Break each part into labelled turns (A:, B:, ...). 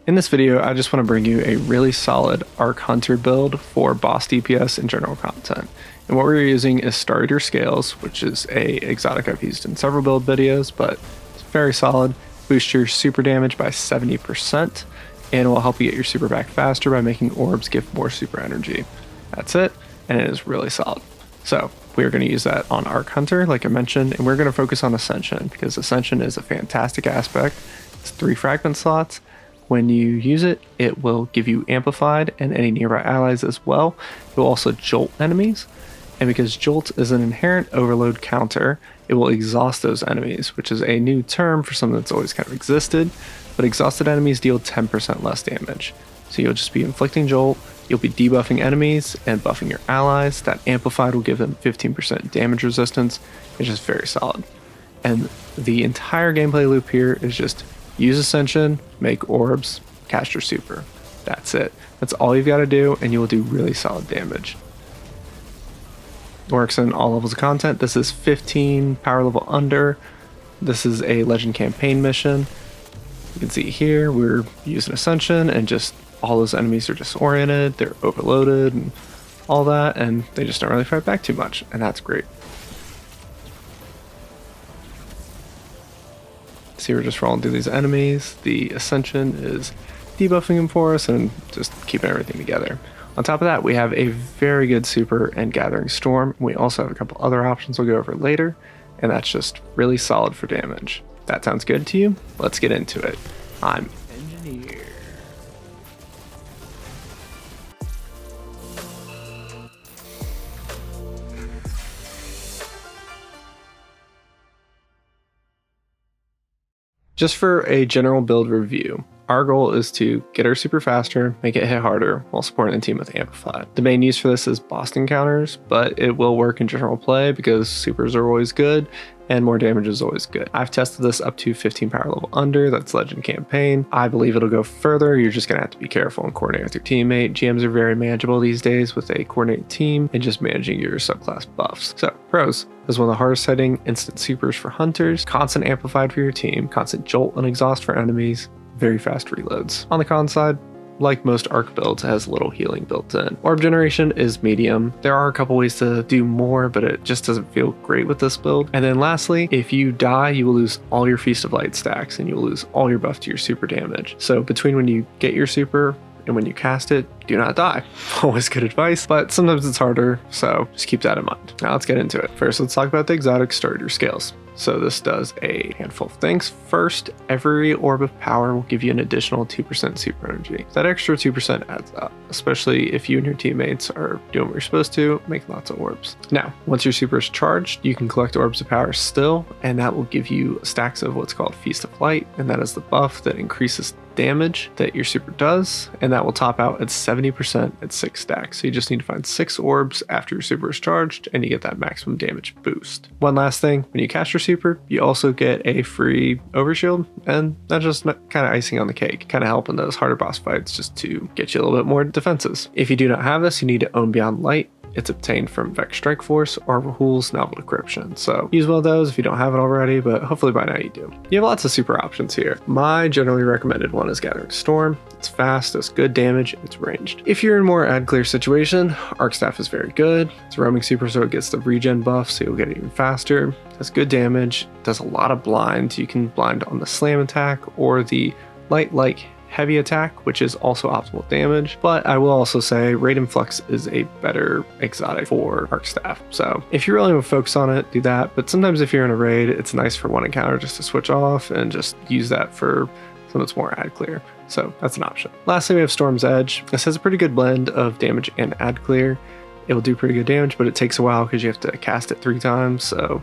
A: In this video, I just want to bring you a really solid Arc Hunter build for boss DPS and general content. And what we're using is Starter Scales, which is a exotic I've used in several build videos, but it's very solid. Boosts your super damage by 70%, and will help you get your super back faster by making orbs give more super energy. That's it, and it is really solid. So we're going to use that on Arc Hunter, like I mentioned, and we're going to focus on Ascension, because Ascension is a fantastic aspect. It's 3 fragment slots. When you use it, it will give you amplified and any nearby allies as well. It will also jolt enemies, and because jolt is an inherent overload counter, it will exhaust those enemies, which is a new term for something that's always kind of existed, but exhausted enemies deal 10% less damage. So you'll just be inflicting jolt, you'll be debuffing enemies and buffing your allies. That amplified will give them 15% damage resistance. It's just very solid. And the entire gameplay loop here is just use Ascension, make orbs, cast your super. That's it. That's all you've got to do, and you will do really solid damage. Works in all levels of content. This is 15 power level under. This is a legend campaign mission. You can see here we're using Ascension, and just all those enemies are disoriented, they're overloaded, and all that, and they just don't really fight back too much, and that's great. See, we're just rolling through these enemies. The Ascension is debuffing them for us and just keeping everything together. On top of that, we have a very good super and Gathering Storm. We also have a couple other options we'll go over later, and that's just really solid for damage. That sounds good to you? Let's get into it. I'm Engineer. Just for a general build review, our goal is to get our super faster, make it hit harder, while supporting the team with Amplified. The main use for this is boss encounters, but it will work in general play because supers are always good and more damage is always good. I've tested this up to 15 power level under, that's Legend Campaign. I believe it'll go further. You're just gonna have to be careful and coordinate with your teammate. GMs are very manageable these days with a coordinated team and just managing your subclass buffs. So, pros. This is one of the hardest hitting instant supers for hunters, constant amplified for your team, constant jolt and exhaust for enemies, very fast reloads. On the con side, like most arc builds, it has little healing built in. Orb generation is medium. There are a couple ways to do more, but it just doesn't feel great with this build. And then lastly, if you die, you will lose all your Feast of Light stacks and you will lose all your buff to your super damage. So between when you get your super and when you cast it, do not die. Always good advice, but sometimes it's harder, so just keep that in mind. Now let's get into it. First, let's talk about the exotic Starter Scales. So this does a handful of things. First, every orb of power will give you an additional 2% super energy. That extra 2% adds up, especially if you and your teammates are doing what you're supposed to, make lots of orbs. Now, once your super is charged, you can collect orbs of power still, and that will give you stacks of what's called Feast of Light, and that is the buff that increases damage that your super does, and that will top out at 70% at 6 stacks. So you just need to find 6 orbs after your super is charged, and you get that maximum damage boost. One last thing, when you cast your super, you also get a free overshield, and that's just kind of icing on the cake, kind of helping those harder boss fights just to get you a little bit more defenses. If you do not have this, you need to own Beyond Light. It's obtained from Vex Strike Force or Rahul's Novel Decryption. So use one of those if you don't have it already, but hopefully by now you do. You have lots of super options here. My generally recommended one is Gathering Storm. It's fast, does good damage, it's ranged. If you're in more ad clear situation, Arc Staff is very good. It's a roaming super, so it gets the regen buff, so you'll get it even faster. Does good damage, does a lot of blind. You can blind on the slam attack or the light heavy attack, which is also optimal damage, but I will also say Raid Influx is a better exotic for Arc Staff. So if you really want to focus on it, do that, but sometimes if you're in a raid, it's nice for one encounter just to switch off and just use that for something that's more ad clear. So that's an option. Lastly, we have Storm's Edge. This has a pretty good blend of damage and ad clear. It will do pretty good damage, but it takes a while because you have to cast it 3 times, so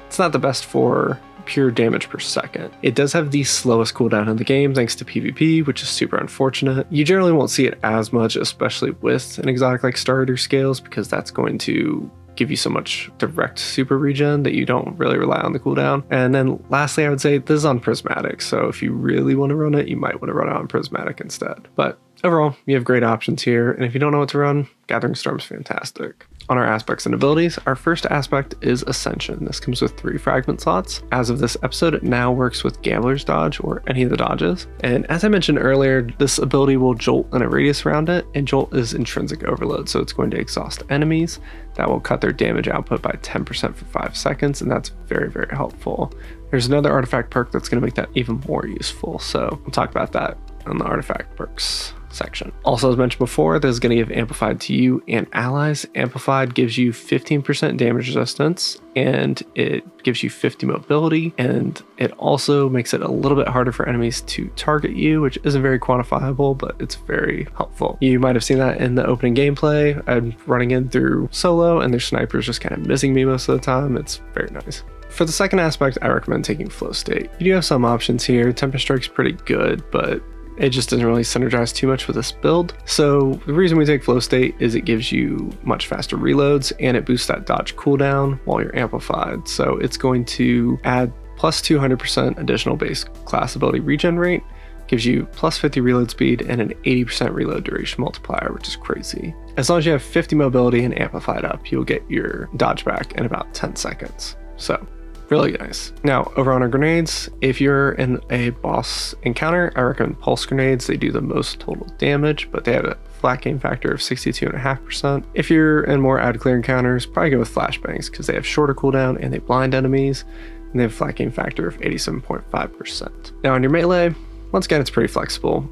A: it's not the best for pure damage per second. It does have the slowest cooldown in the game thanks to PvP, which is super unfortunate. You generally won't see it as much, especially with an exotic like Starter Scales, because that's going to give you so much direct super regen that you don't really rely on the cooldown. And then lastly, I would say this is on Prismatic, so if you really want to run it, you might want to run it on Prismatic instead. But overall, you have great options here, and if you don't know what to run, Gathering Storm's fantastic. On our aspects and abilities, our first aspect is Ascension. This comes with 3 fragment slots. As of this episode, it now works with Gambler's Dodge or any of the dodges. And as I mentioned earlier, this ability will jolt in a radius around it, and Jolt is intrinsic overload, so it's going to exhaust enemies. That will cut their damage output by 10% for 5 seconds, and that's very, very helpful. There's another artifact perk that's going to make that even more useful, so we'll talk about that in the artifact perks section. Also, as mentioned before, this is going to give Amplified to you and allies. Amplified gives you 15% damage resistance, and it gives you 50 mobility, and it also makes it a little bit harder for enemies to target you, which isn't very quantifiable, but it's very helpful. You might have seen that in the opening gameplay. I'm running in through solo, and their snipers just kind of missing me most of the time. It's very nice. For the second aspect, I recommend taking Flow State. You do have some options here. Tempest Strike's pretty good, but it just doesn't really synergize too much with this build. So the reason we take Flow State is it gives you much faster reloads, and it boosts that dodge cooldown while you're amplified. So it's going to add plus 200% additional base class ability regen rate, gives you plus 50 reload speed and an 80% reload duration multiplier, which is crazy. As long as you have 50 mobility and amplified up, you'll get your dodge back in about 10 seconds. So really nice. Now, over on our grenades, if you're in a boss encounter, I recommend pulse grenades. They do the most total damage, but they have a flat gain factor of 62.5%. If you're in more ad clear encounters, probably go with flashbangs because they have shorter cooldown and they blind enemies, and they have a flat gain factor of 87.5%. Now, on your melee, once again, it's pretty flexible.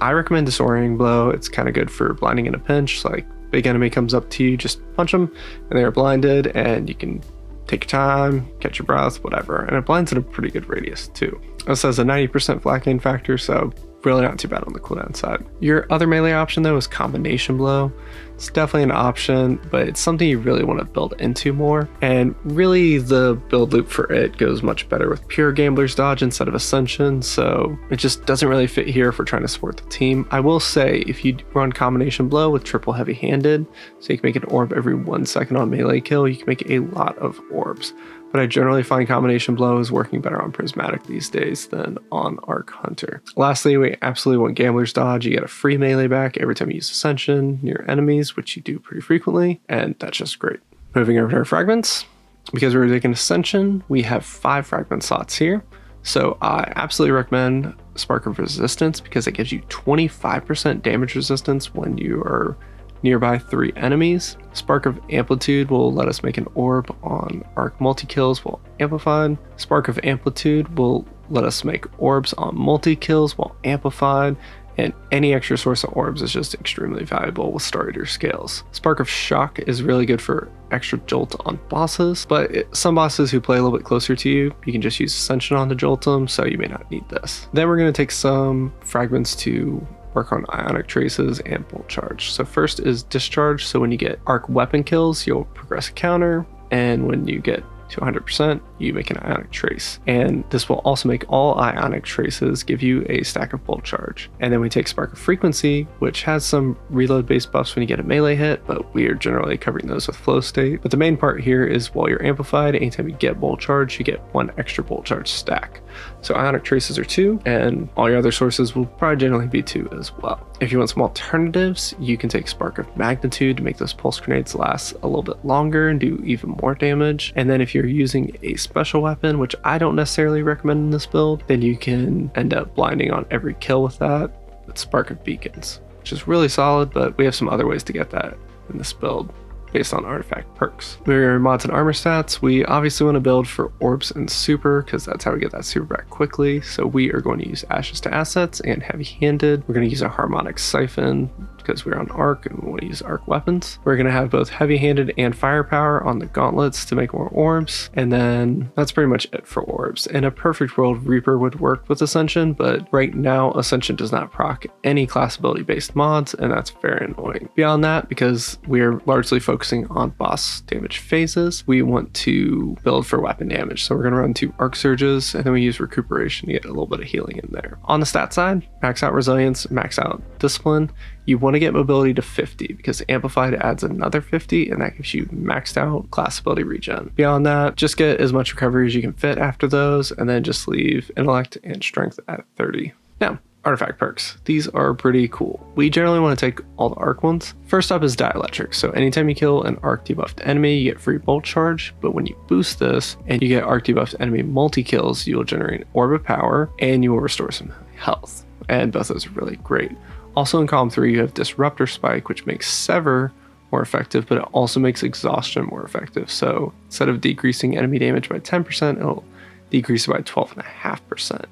A: I recommend Disorienting Blow. It's kind of good for blinding in a pinch. Like, big enemy comes up to you, just punch them, and they're blinded, and you can take your time, catch your breath, whatever. And it blinds in a pretty good radius too. This has a 90% flat gain factor, so really not too bad on the cooldown side. Your other melee option though is Combination Blow. It's definitely an option, but it's something you really want to build into more. And really the build loop for it goes much better with pure Gambler's Dodge instead of Ascension, so it just doesn't really fit here if we're trying to support the team. I will say if you run Combination Blow with triple heavy-handed, so you can make an orb every 1 second on melee kill, you can make a lot of orbs. But I generally find Combination Blow is working better on Prismatic these days than on Arc Hunter. Lastly, we absolutely want Gambler's Dodge. You get a free melee back every time you use Ascension near enemies, which you do pretty frequently, and that's just great. Moving over to our fragments, because we're taking Ascension, we have 5 fragment slots here. So I absolutely recommend Spark of Resistance because it gives you 25% damage resistance when you are nearby 3 enemies. Spark of Amplitude will let us make an orb on arc multi-kills while amplified. Spark of Amplitude will let us make orbs on multi-kills while amplified, and any extra source of orbs is just extremely valuable with Star Eater scales. Spark of Shock is really good for extra jolt on bosses, but some bosses who play a little bit closer to you, you can just use Ascension on to jolt them, so you may not need this. Then we're going to take some fragments to work on ionic traces and bolt charge. So first is discharge. So when you get arc weapon kills, you'll progress a counter, and when you get to 100%, you make an ionic trace. And this will also make all ionic traces give you a stack of bolt charge. And then we take Spark of Frequency, which has some reload based buffs when you get a melee hit, but we are generally covering those with Flow State. But the main part here is while you're amplified, anytime you get bolt charge, you get 1 extra bolt charge stack. So ionic traces are 2, and all your other sources will probably generally be 2 as well. If you want some alternatives, you can take Spark of Magnitude to make those pulse grenades last a little bit longer and do even more damage. And then if you're using a special weapon, which I don't necessarily recommend in this build, then you can end up blinding on every kill with that, with Spark of Beacons, which is really solid, but we have some other ways to get that in this build based on artifact perks. Moving over mods and armor stats, we obviously want to build for orbs and super because that's how we get that super back quickly. So we are going to use Ashes to Assets and heavy-handed. We're going to use a harmonic siphon because we're on arc and we want to use arc weapons. We're going to have both heavy-handed and firepower on the gauntlets to make more orbs, and then that's pretty much it for orbs. In a perfect world, Reaper would work with Ascension, but right now Ascension does not proc any class ability based mods, and that's very annoying. Beyond that, because we're largely focusing on boss damage phases, we want to build for weapon damage. So we're going to run 2 arc surges, and then we use recuperation to get a little bit of healing in there. On the stat side, max out resilience, max out discipline. You want to get mobility to 50 because Amplified adds another 50, and that gives you maxed out class ability regen. Beyond that, just get as much recovery as you can fit after those, and then just leave intellect and strength at 30. Now, artifact perks. These are pretty cool. We generally want to take all the arc ones. First up is dielectric. So anytime you kill an arc debuffed enemy, you get free bolt charge. But when you boost this and you get arc debuffed enemy multi-kills, you will generate an orb of power and you will restore some health. And both of those are really great. Also in column 3, you have disruptor spike, which makes sever more effective, but it also makes exhaustion more effective. So instead of decreasing enemy damage by 10%, it'll decrease it by 12.5%.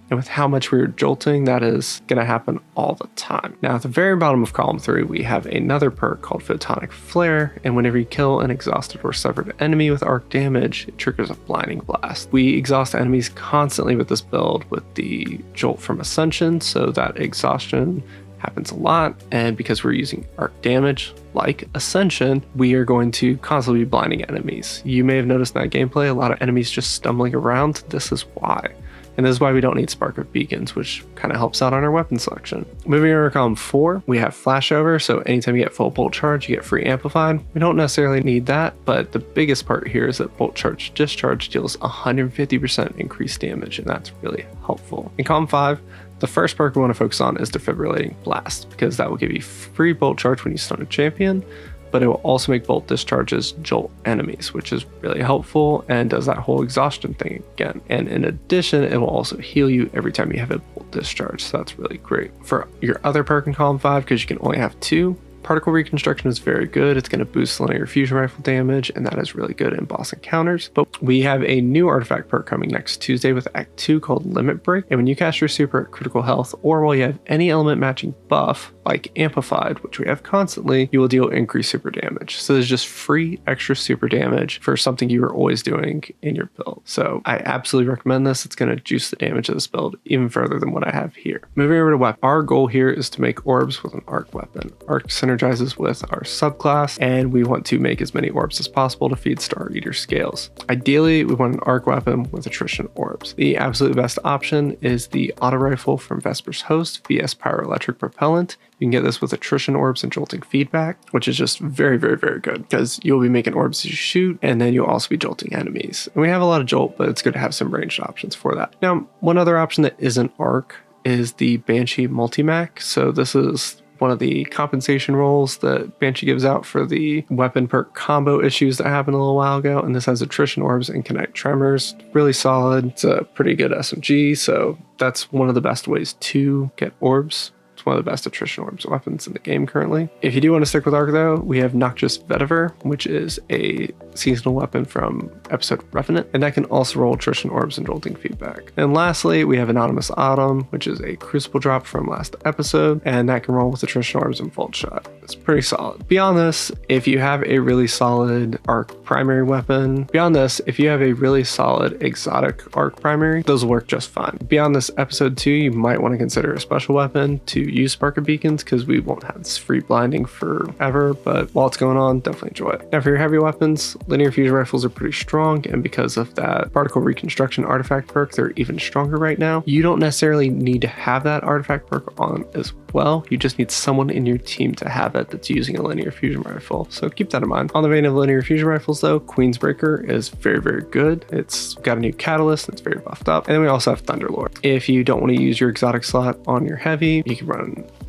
A: And with how much we're jolting, that is going to happen all the time. Now, at the very bottom of column 3, we have another perk called Photonic Flare. And whenever you kill an exhausted or severed enemy with arc damage, it triggers a blinding blast. We exhaust enemies constantly with this build with the Jolt from Ascension, so that exhaustion happens a lot. And because we're using arc damage like Ascension, we are going to constantly be blinding enemies. You may have noticed in that gameplay, a lot of enemies just stumbling around. This is why. And this is why we don't need Spark of Beacons, which kind of helps out on our weapon selection. Moving over to column 4, we have Flashover. So anytime you get full Bolt Charge, you get free Amplified. We don't necessarily need that, but the biggest part here is that Bolt Charge Discharge deals 150% increased damage, and that's really helpful. In column 5, the first perk we want to focus on is Defibrillating Blast, because that will give you free Bolt Charge when you stun a champion, but it will also make bolt discharges jolt enemies, which is really helpful and does that whole exhaustion thing again. And in addition, it will also heal you every time you have a bolt discharge, so that's really great. For your other perk in column 5, because you can only have 2, Particle Reconstruction is very good. It's going to boost linear fusion rifle damage, and that is really good in boss encounters. But we have a new artifact perk coming next Tuesday with Act 2 called Limit Break. And when you cast your super at critical health, or while you have any element matching buff, like Amplified, which we have constantly, you will deal increased super damage. So there's just free extra super damage for something you are always doing in your build. So I absolutely recommend this. It's going to juice the damage of this build even further than what I have here. Moving over to weapon. Our goal here is to make orbs with an arc weapon. Arc synergizes with our subclass, and we want to make as many orbs as possible to feed Star Eater scales. Ideally, we want an arc weapon with attrition orbs. The absolute best option is the auto rifle from Vesper's Host, VS Pyroelectric Propellant. You can get this with attrition orbs and jolting feedback, which is just very, very, very good because you'll be making orbs as you shoot, and then you'll also be jolting enemies. And we have a lot of jolt, but it's good to have some ranged options for that. Now, one other option that isn't arc is the Banshee Multimac. So this is one of the compensation rolls that Banshee gives out for the weapon perk combo issues that happened a little while ago. And this has attrition orbs and kinetic tremors. Really solid. It's a pretty good SMG. So that's one of the best ways to get orbs. It's one of the best attrition orbs weapons in the game currently. If you do want to stick with arc though, we have Noxious Vetiver, which is a seasonal weapon from episode Revenant, and that can also roll attrition orbs and jolting feedback. And lastly, we have Anonymous Autumn, which is a crucible drop from last episode, and that can roll with attrition orbs and Volt Shot. It's pretty solid. Beyond this, if you have a really solid arc primary weapon, if you have a really solid exotic arc primary, those will work just fine. Beyond this episode 2, you might want to consider a special weapon to use Spark of Beacons, because we won't have this free blinding forever, but while it's going on, definitely enjoy it. Now for your heavy weapons, linear fusion rifles are pretty strong, and because of that particle reconstruction artifact perk, they're even stronger right now. You don't necessarily need to have that artifact perk on as well. You just need someone in your team to have it that's using a linear fusion rifle, so keep that in mind. On the vein of linear fusion rifles though, Queensbreaker is very, very good. It's got a new catalyst, it's very buffed up, and then we also have Thunderlord. If you don't want to use your exotic slot on your heavy, you can run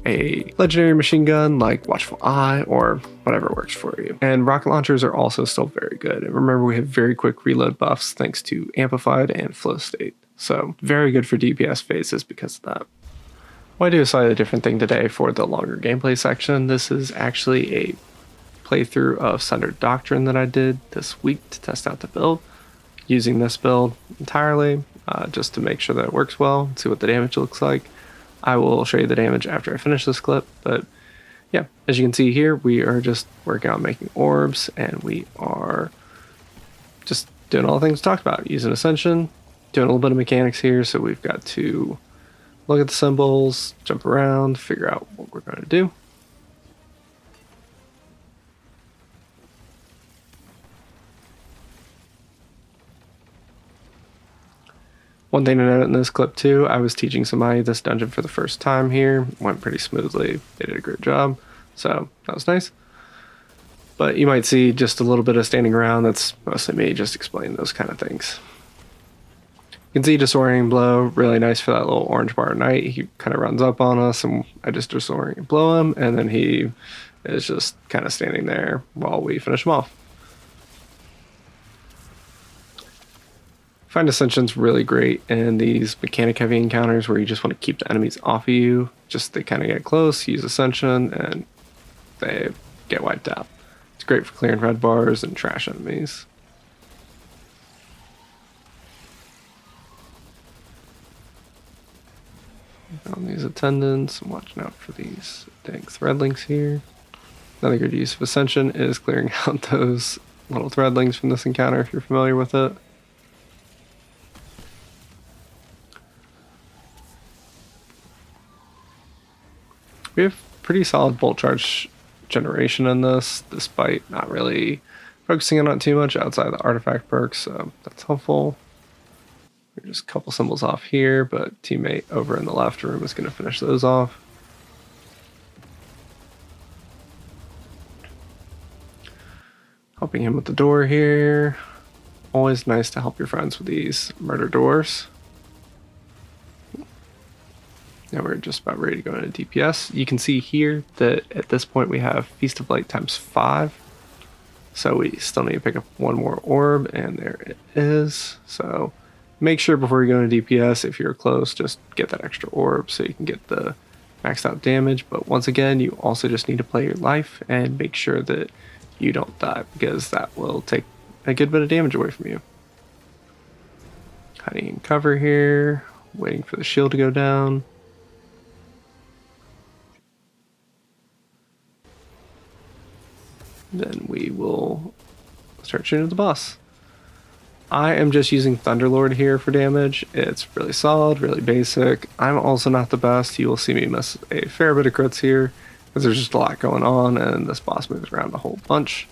A: a legendary machine gun like Watchful Eye or whatever works for you. And rocket launchers are also still very good. And remember, we have very quick reload buffs thanks to Amplified and Flow State. So very good for DPS phases because of that. Well, I do a slightly different thing today for the longer gameplay section. This is actually a playthrough of Sundered Doctrine that I did this week to test out the build. Using this build entirely just to make sure that it works well and see what the damage looks like. I will show you the damage after I finish this clip, but yeah, as you can see here, we are just working on making orbs, and we are just doing all the things we talked about, using Ascension, doing a little bit of mechanics here, so we've got to look at the symbols, jump around, figure out what we're going to do. One thing to note in this clip too, I was teaching somebody this dungeon for the first time here. Went pretty smoothly. They did a great job. So that was nice. But you might see just a little bit of standing around. That's mostly me just explaining those kind of things. You can see Disorienting Blow, really nice for that little orange bar knight. He kind of runs up on us and I just Disorienting Blow him, and then he is just kind of standing there while we finish him off. I find Ascension's really great in these mechanic heavy encounters where you just want to keep the enemies off of you. Just they kind of get close, use Ascension, and they get wiped out. It's great for clearing red bars and trash enemies. On these attendants, I'm watching out for these dang threadlings here. Another good use of Ascension is clearing out those little threadlings from this encounter if you're familiar with it. We have pretty solid bolt charge generation in this, despite not really focusing on it too much outside of the artifact perks, so that's helpful. We're just a couple symbols off here, but teammate over in the left room is going to finish those off. Helping him with the door here. Always nice to help your friends with these murder doors. Now we're just about ready to go into DPS. You can see here that at this point we have Feast of Light times 5. So we still need to pick up one more orb, and there it is. So make sure before you go into DPS, if you're close, just get that extra orb so you can get the maxed out damage. But once again, you also just need to play your life and make sure that you don't die, because that will take a good bit of damage away from you. Hiding in cover here, waiting for the shield to go down. Then we will start shooting at the boss. I am just using Thunderlord here for damage. It's really solid, really basic. I'm also not the best. You will see me miss a fair bit of crits here because there's just a lot going on and this boss moves around a whole bunch.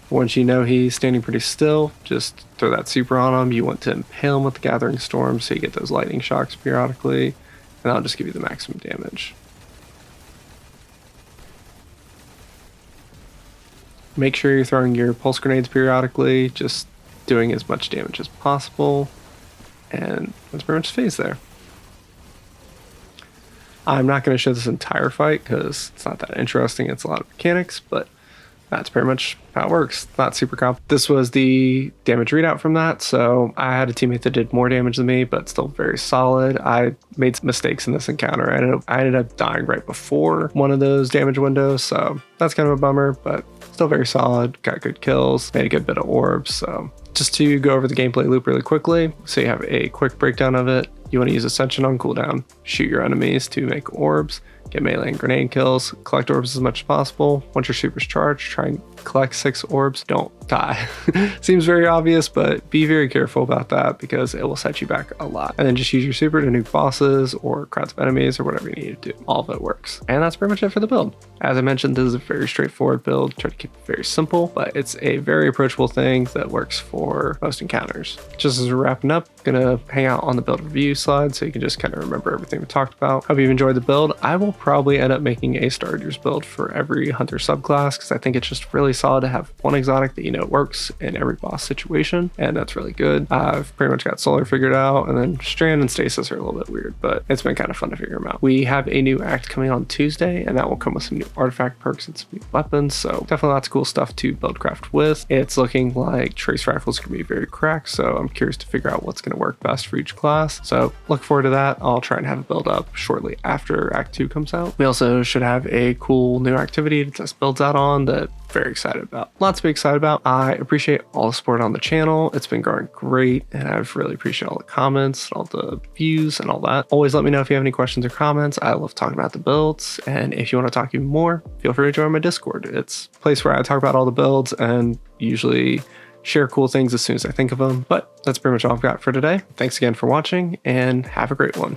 A: Once you know he's standing pretty still, just throw that super on him. You want to impale him with the Gathering Storm so you get those lightning shocks periodically, and that'll just give you the maximum damage. Make sure you're throwing your pulse grenades periodically, just doing as much damage as possible, and that's pretty much phase there. I'm not going to show this entire fight because it's not that interesting. It's a lot of mechanics, but that's pretty much how it works. Not super complicated. This was the damage readout from that, so I had a teammate that did more damage than me, but still very solid. I made some mistakes in this encounter. I ended up dying right before one of those damage windows, so that's kind of a bummer, but still very solid. Got good kills, made a good bit of orbs. So just to go over the gameplay loop really quickly, so you have a quick breakdown of it. You want to use Ascension on cooldown, shoot your enemies to make orbs, get melee and grenade kills, collect orbs as much as possible. Once your super's charged, try and collect 6 orbs. Don't die. Seems very obvious, but be very careful about that because it will set you back a lot. And then just use your super to nuke bosses or crowds of enemies or whatever you need to do. All of it works. And that's pretty much it for the build. As I mentioned, this is a very straightforward build. Try to keep it very simple, but it's a very approachable thing that works for most encounters. Just as we're wrapping up, gonna hang out on the build review slide so you can just kind of remember everything we talked about. Hope you've enjoyed the build. I will probably end up making a starters build for every hunter subclass because I think it's just really solid to have one exotic that you know works in every boss situation, and that's really good. I've pretty much got solar figured out, and then strand and stasis are a little bit weird, but it's been kind of fun to figure them out. We have a new act coming on Tuesday, and that will come with some new artifact perks and some new weapons, so definitely lots of cool stuff to build craft with. It's looking like trace rifles can be very cracked, so I'm curious to figure out what's going to work best for each class, so look forward to that. I'll try and have it build up shortly after Act 2 comes out. We also should have a cool new activity to test builds out on that very excited about. Lots to be excited about. I appreciate all the support on the channel. It's been growing great, and I've really appreciated all the comments, all the views, and all that. Always let me know if you have any questions or comments. I love talking about the builds, and if you want to talk even more, feel free to join my Discord. It's a place where I talk about all the builds and usually share cool things as soon as I think of them. But that's pretty much all I've got for today. Thanks again for watching, and have a great one.